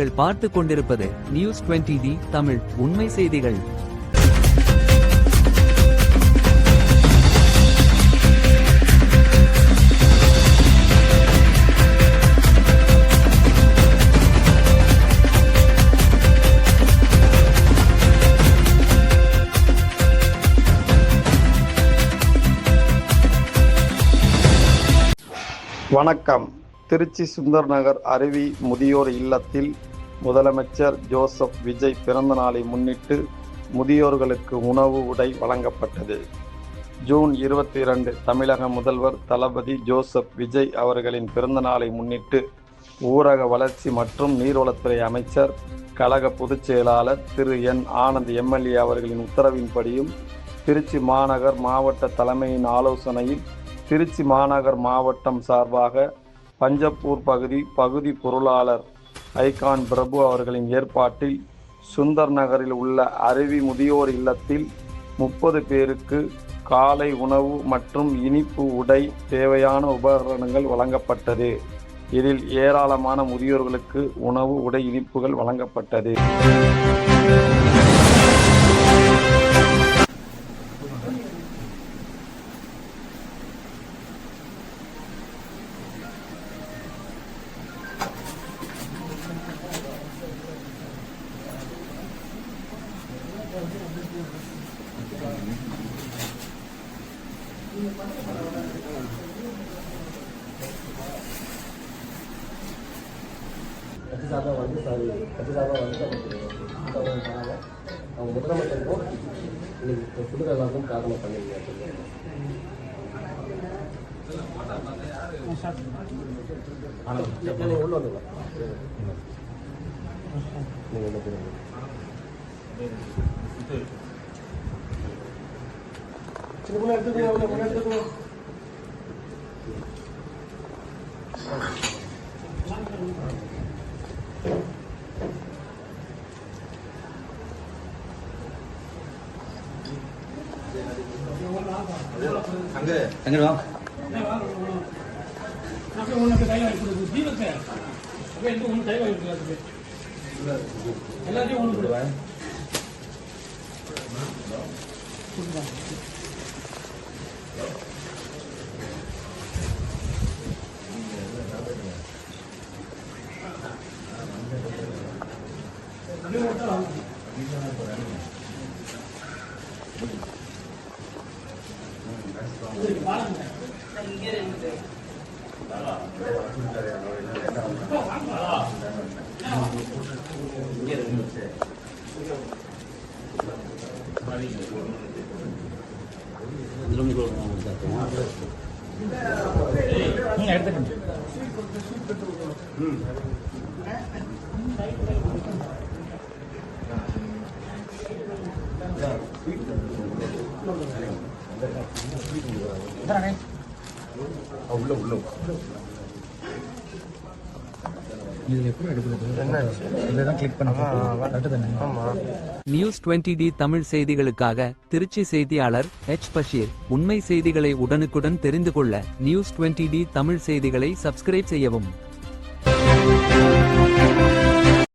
நீங்கள் பார்த்து கொண்டிருப்பது நியூஸ் 20D தமிழ் உண்மை செய்திகள். வணக்கம். திருச்சி சுந்தர் நகர் அருவி முதியோர் இல்லத்தில் முதலமைச்சர் ஜோசப் விஜய் பிறந்த நாளை முன்னிட்டு முதியோர்களுக்கு உணவு உடை வழங்கப்பட்டது. ஜூன் 22 தமிழக முதல்வர் தளபதி ஜோசப் விஜய் அவர்களின் பிறந்த நாளை முன்னிட்டு ஊரக வளர்ச்சி மற்றும் நீர்வளத்துறை அமைச்சர் கழக பொதுச் செயலாளர் திரு என் ஆனந்த் எம்எல்ஏ அவர்களின் உத்தரவின்படியும் திருச்சி மாநகர் மாவட்ட தலைமையின் ஆலோசனையில் திருச்சி மாநகர் மாவட்டம் சார்பாக பஞ்சப்பூர் பகுதி பொருளாளர் ஐகான் பிரபு அவர்களின் ஏற்பாட்டில் சுந்தர் நகரில் உள்ள அருவி முதியோர் இல்லத்தில் 30 பேருக்கு காலை உணவு மற்றும் இனிப்பு உடை தேவையான உபகரணங்கள் வழங்கப்பட்டது. இதில் ஏராளமான முதியோர்களுக்கு உணவு உடை இனிப்புகள் வழங்கப்பட்டது. அவங்க முதலமைச்சருக்கும் இன்னைக்கு ஃபுட்டு எல்லாருக்கும் காரணம் பண்ணிருங்க. உள்ள வந்துடலாம். நீங்கள் என்ன பண்ணுங்க சின்ன பொண்ணு எடுத்துக்கணும். நியூஸ் 20D தமிழ் செய்திகளுக்காக திருச்சி செய்தியாளர் எச் பஷீர். உண்மை செய்திகளை உடனுக்குடன் தெரிந்து கொள்ள நியூஸ் 20D தமிழ் செய்திகளை சப்ஸ்கிரைப் செய்யவும்.